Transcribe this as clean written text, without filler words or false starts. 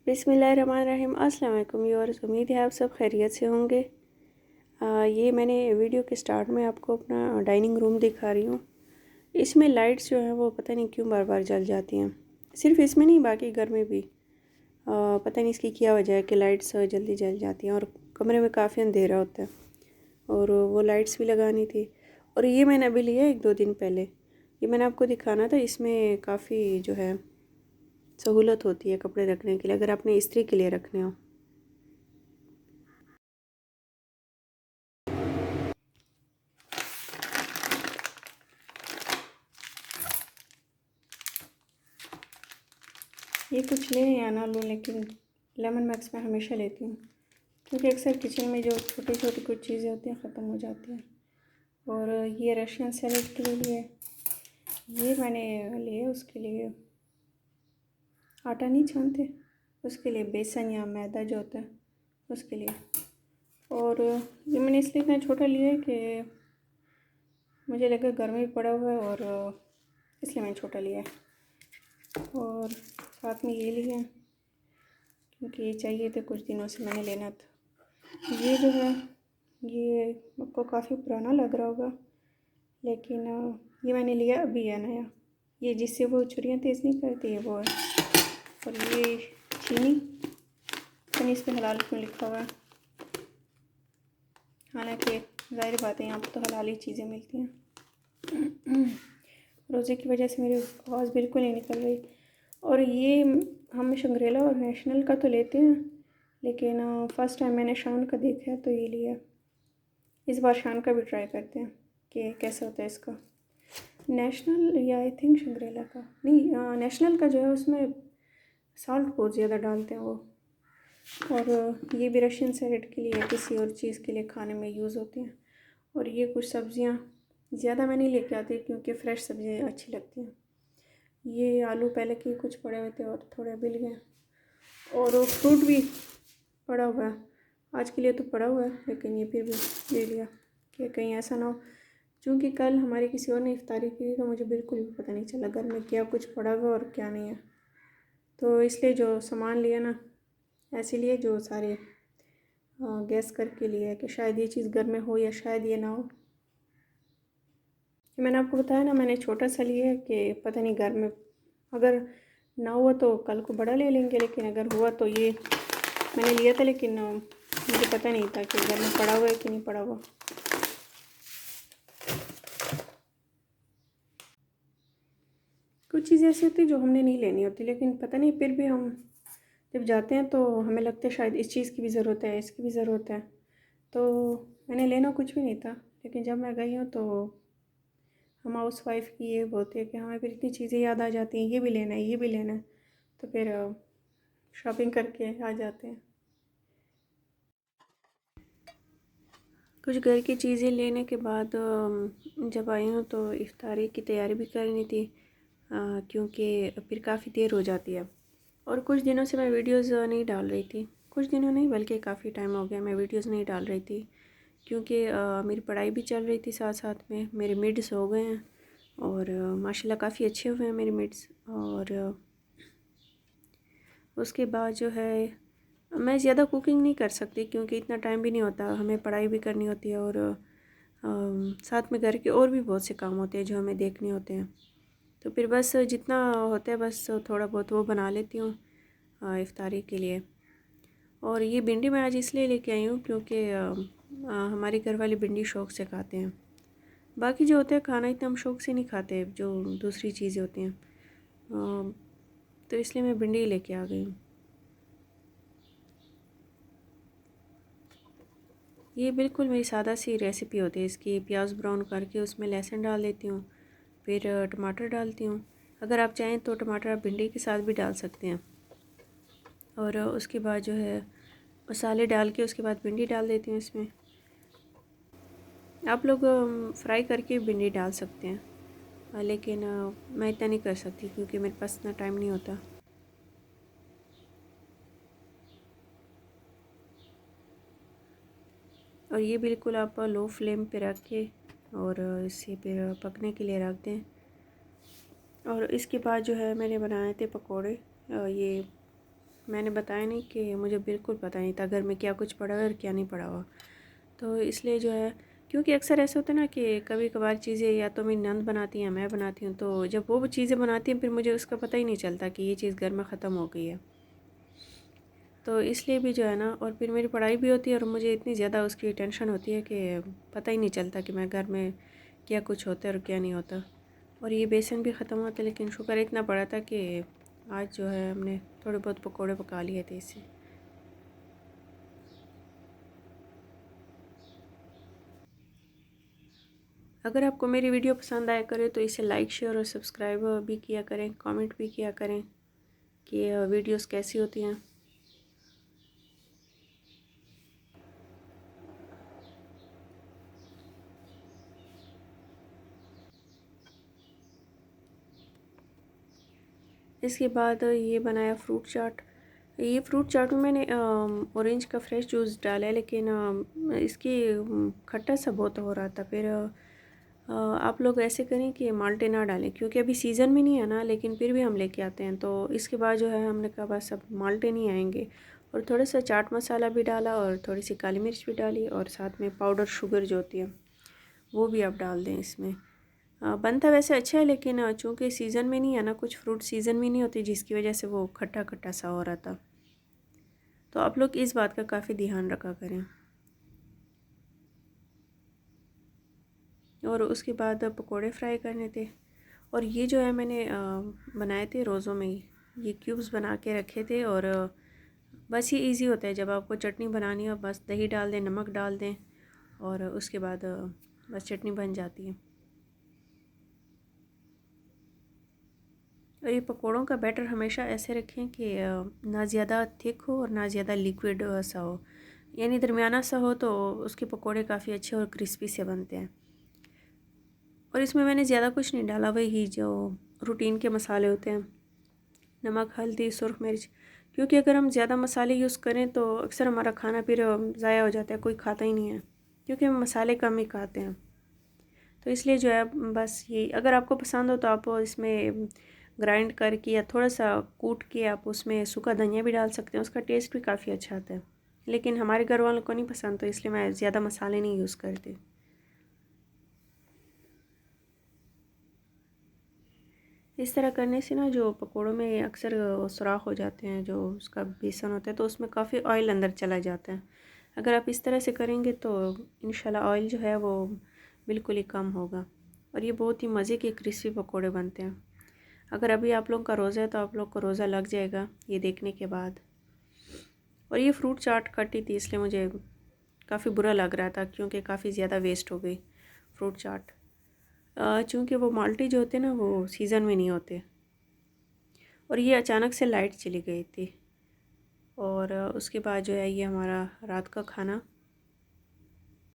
बिस्मिल्लाहिर्रहमानिर्रहीम। अस्सलाम वालेकुम व्यूअर्स, उम्मीद है आप सब खैरियत से होंगे। ये मैंने वीडियो के स्टार्ट में आपको अपना डाइनिंग रूम दिखा रही हूँ। इसमें लाइट्स जो हैं वो पता नहीं क्यों बार बार जल जाती हैं। सिर्फ इसमें नहीं, बाकी घर में भी पता नहीं इसकी क्या वजह है कि लाइट्स जल्दी जल जाती हैं और कमरे में काफ़ी अंधेरा होता है। और वो लाइट्स भी लगानी थी। और ये मैंने अभी लिया 1-2 दिन पहले। ये मैंने आपको दिखाना था। इसमें काफ़ी जो है सहूलत होती है कपड़े रखने के लिए, अगर आपने इस्त्री के लिए रखने हो। ये कुछ ले या ना लो, लेकिन लेमन मैक्स में हमेशा लेती हूँ, क्योंकि अक्सर किचन में जो छोटी छोटी कुछ चीज़ें होती हैं ख़त्म हो जाती हैं। और ये रशियन सैलेड के लिए ये मैंने लिए, उसके लिए आटा नहीं छानते, उसके लिए बेसन या मैदा जो होता है उसके लिए। और ये मैंने इसलिए इतना छोटा लिया है कि मुझे लगा घर में ही पड़ा हुआ है, और इसलिए मैंने छोटा लिया है। और साथ में ये लिया क्योंकि ये चाहिए थे, कुछ दिनों से मैंने लेना था। ये जो है ये आपको काफ़ी पुराना लग रहा होगा, लेकिन ये मैंने लिया अभी है नया। ये जिससे वो छुरियाँ तेज़ नहीं करती है वो है। और ये चीनी, यानी इस पर हलाल क्यों लिखा हुआ है, हालांकि ज़ाहिर बात है यहाँ पर तो हलाल ही चीज़ें मिलती हैं। रोज़े की वजह से मेरी आवाज़ बिल्कुल नहीं निकल रही। और ये हम शंग्रीला और नेशनल का तो लेते हैं, लेकिन फ़र्स्ट टाइम मैंने शान का देखा है तो ये लिया। इस बार शान का भी ट्राई करते हैं कि कैसा होता है इसका। नेशनल या आई थिंक शंग्रीला का नहीं, नेशनल का जो है उसमें सॉल्ट बहुत ज़्यादा डालते हैं वो। और ये भी रशियन सैलेड के लिए, किसी और चीज़ के लिए खाने में यूज़ होती हैं। और ये कुछ सब्ज़ियाँ ज़्यादा मैं नहीं लेके आती क्योंकि फ़्रेश सब्ज़ियाँ अच्छी लगती हैं। ये आलू पहले के कुछ पड़े हुए थे और थोड़े बिल गए। और फ्रूट भी पड़ा हुआ है, आज के लिए तो पड़ा हुआ है, लेकिन ये फिर भी ले लिया कि कहीं ऐसा ना हो। क्योंकि कल हमारे किसी और ने इफ्तारी की तो मुझे बिल्कुल भी पता नहीं चला घर में क्या कुछ पड़ा हुआ और क्या नहीं है। तो इसलिए जो सामान लिया ना, ऐसे लिए जो सारे गैस करके लिए कि शायद ये चीज़ घर में हो या शायद ये ना हो। मैंने आपको बताया ना, मैंने छोटा सा लिया है कि पता नहीं घर में अगर ना हुआ तो कल को बड़ा ले लेंगे, लेकिन अगर हुआ तो ये मैंने लिया था, लेकिन मुझे पता नहीं था कि घर में पड़ा हुआ है कि नहीं पड़ा हुआ। कुछ चीज़ें ऐसी होती है जो हमने नहीं लेनी होती, लेकिन पता नहीं फिर भी हम जब जाते हैं तो हमें लगता है शायद इस चीज़ की भी ज़रूरत है, इसकी भी ज़रूरत है। तो मैंने लेना कुछ भी नहीं था, लेकिन जब मैं गई हूँ तो हम हाउस वाइफ की ये होती है कि हमें फिर इतनी चीज़ें याद आ जाती हैं, ये भी लेना है, ये भी लेना है, तो फिर शॉपिंग करके आ जाते हैं। कुछ घर की चीज़ें लेने के बाद जब आई हूँ तो इफ्तारी की तैयारी भी करनी थी, क्योंकि फिर काफ़ी देर हो जाती है। और कुछ दिनों से मैं वीडियोज़ नहीं डाल रही थी, कुछ दिनों नहीं बल्कि काफ़ी टाइम हो गया मैं वीडियोज़ नहीं डाल रही थी, क्योंकि मेरी पढ़ाई भी चल रही थी साथ साथ में। मेरे मिड्स हो गए हैं और माशाल्लाह काफ़ी अच्छे हुए हैं मेरे मिड्स। और उसके बाद जो है मैं ज़्यादा कुकिंग नहीं कर सकती क्योंकि इतना टाइम भी नहीं होता, हमें पढ़ाई भी करनी होती है और साथ में घर के और भी बहुत से काम होते हैं जो हमें देखने होते हैं। तो फिर बस जितना होता है बस थोड़ा बहुत वो बना लेती हूँ इफ्तारी के लिए। और ये भिंडी मैं आज इसलिए लेके आई हूँ क्योंकि हमारे घर वाले भिंडी शौक़ से खाते हैं। बाकी जो होता है खाना इतना हम शौक़ से नहीं खाते, जो दूसरी चीज़ें होती हैं, तो इसलिए मैं भिंडी लेके आ गई हूँ। ये बिल्कुल मेरी सादा सी रेसिपी होती है इसकी। प्याज ब्राउन करके उसमें लहसुन डाल देती हूँ, फिर टमाटर डालती हूँ। अगर आप चाहें तो टमाटर आप भिंडी के साथ भी डाल सकते हैं। और उसके बाद जो है मसाले डाल के उसके बाद भिंडी डाल देती हूँ इसमें। आप लोग फ्राई करके भिंडी डाल सकते हैं, लेकिन मैं इतना नहीं कर सकती क्योंकि मेरे पास इतना टाइम नहीं होता। और ये बिल्कुल आप लो फ्लेम पे रख के और इसे फिर पकने के लिए रख दें। और इसके बाद जो है मैंने बनाए थे पकोड़े। ये मैंने बताया नहीं कि मुझे बिल्कुल पता नहीं था घर में क्या कुछ पड़ा हुआ और क्या नहीं पड़ा हुआ। तो इसलिए जो है, क्योंकि अक्सर ऐसे होता है ना कि कभी कभार चीज़ें या तो मेरी नंद बनाती हैं, मैं बनाती हूँ, तो जब वो चीज़ें बनाती हैं फिर मुझे उसका पता ही नहीं चलता कि ये चीज़ घर में ख़त्म हो गई है। तो इसलिए भी जो है ना, और फिर मेरी पढ़ाई भी होती है और मुझे इतनी ज़्यादा उसकी टेंशन होती है कि पता ही नहीं चलता कि मैं घर में क्या कुछ होता है और क्या नहीं होता। और ये बेसन भी ख़त्म होता, लेकिन शुक्र इतना पड़ा था कि आज जो है हमने थोड़े बहुत पकोड़े पका लिए थे इससे। अगर आपको मेरी वीडियो पसंद आया करे तो इसे लाइक शेयर और सब्सक्राइब भी किया करें, कमेंट भी किया करें कि वीडियोस कैसी होती हैं। इसके बाद ये बनाया फ्रूट चाट। ये फ्रूट चाट में मैंने ऑरेंज का फ्रेश जूस डाला है, लेकिन इसकी खट्टा सा बहुत हो रहा था। फिर आप लोग ऐसे करें कि माल्टे ना डालें, क्योंकि अभी सीज़न में नहीं है ना, लेकिन फिर भी हम लेके आते हैं। तो इसके बाद जो है हमने कहा बस अब माल्टे नहीं आएंगे, और थोड़ा सा चाट मसाला भी डाला और थोड़ी सी काली मिर्च भी डाली, और साथ में पाउडर शुगर जो होती है वो भी आप डाल दें इसमें। बनता वैसे अच्छा है, लेकिन चूँकि सीज़न में नहीं है ना, कुछ फ्रूट सीज़न में नहीं होती, जिसकी वजह से वो खट्टा खट्टा सा हो रहा था। तो आप लोग इस बात का काफ़ी ध्यान रखा करें। और उसके बाद पकोड़े फ्राई करने थे, और ये जो है मैंने बनाए थे रोज़ों में ही। ये क्यूब्स बना के रखे थे, और बस ये इजी होता है, जब आपको चटनी बनानी हो बस दही डाल दें, नमक डाल दें, और उसके बाद बस चटनी बन जाती है। और ये पकोड़ों का बैटर हमेशा ऐसे रखें कि ना ज़्यादा थिक हो और ना ज़्यादा लिक्विड सा हो, यानी दरमियाना सा हो, तो उसके पकोड़े काफ़ी अच्छे और क्रिस्पी से बनते हैं। और इसमें मैंने ज़्यादा कुछ नहीं डाला, वही जो रूटीन के मसाले होते हैं, नमक, हल्दी, सुरख मिर्च। क्योंकि अगर हम ज़्यादा मसाले यूज़ करें तो अक्सर हमारा खाना फिर ज़ाया हो जाता है, कोई खाता ही नहीं है, क्योंकि हम मसाले कम ही खाते हैं। तो इसलिए जो है बस ये, अगर आपको पसंद हो तो आप इसमें ग्राइंड करके या थोड़ा सा कूट के आप उसमें सूखा धनिया भी डाल सकते हैं, उसका टेस्ट भी काफ़ी अच्छा आता है। लेकिन हमारे घर वालों को नहीं पसंद, तो इसलिए मैं ज़्यादा मसाले नहीं यूज़ करती। इस तरह करने से ना जो पकोड़ों में अक्सर सुराख हो जाते हैं, जो उसका बेसन होता है, तो उसमें काफ़ी ऑयल अंदर चला जाता है। अगर आप इस तरह से करेंगे तो इंशाल्लाह ऑयल जो है वो बिल्कुल ही कम होगा, और ये बहुत ही मज़े के क्रिस्पी पकोड़े बनते हैं। अगर अभी आप लोग का रोज़ा है तो आप लोग को रोज़ा लग जाएगा ये देखने के बाद। और ये फ्रूट चाट खट्टी थी, इसलिए मुझे काफ़ी बुरा लग रहा था, क्योंकि काफ़ी ज़्यादा वेस्ट हो गई फ्रूट चाट। चूँकि वो माल्टे जो होते हैं ना, वो सीज़न में नहीं होते, और ये अचानक से लाइट चली गई थी। और उसके बाद जो है ये हमारा रात का खाना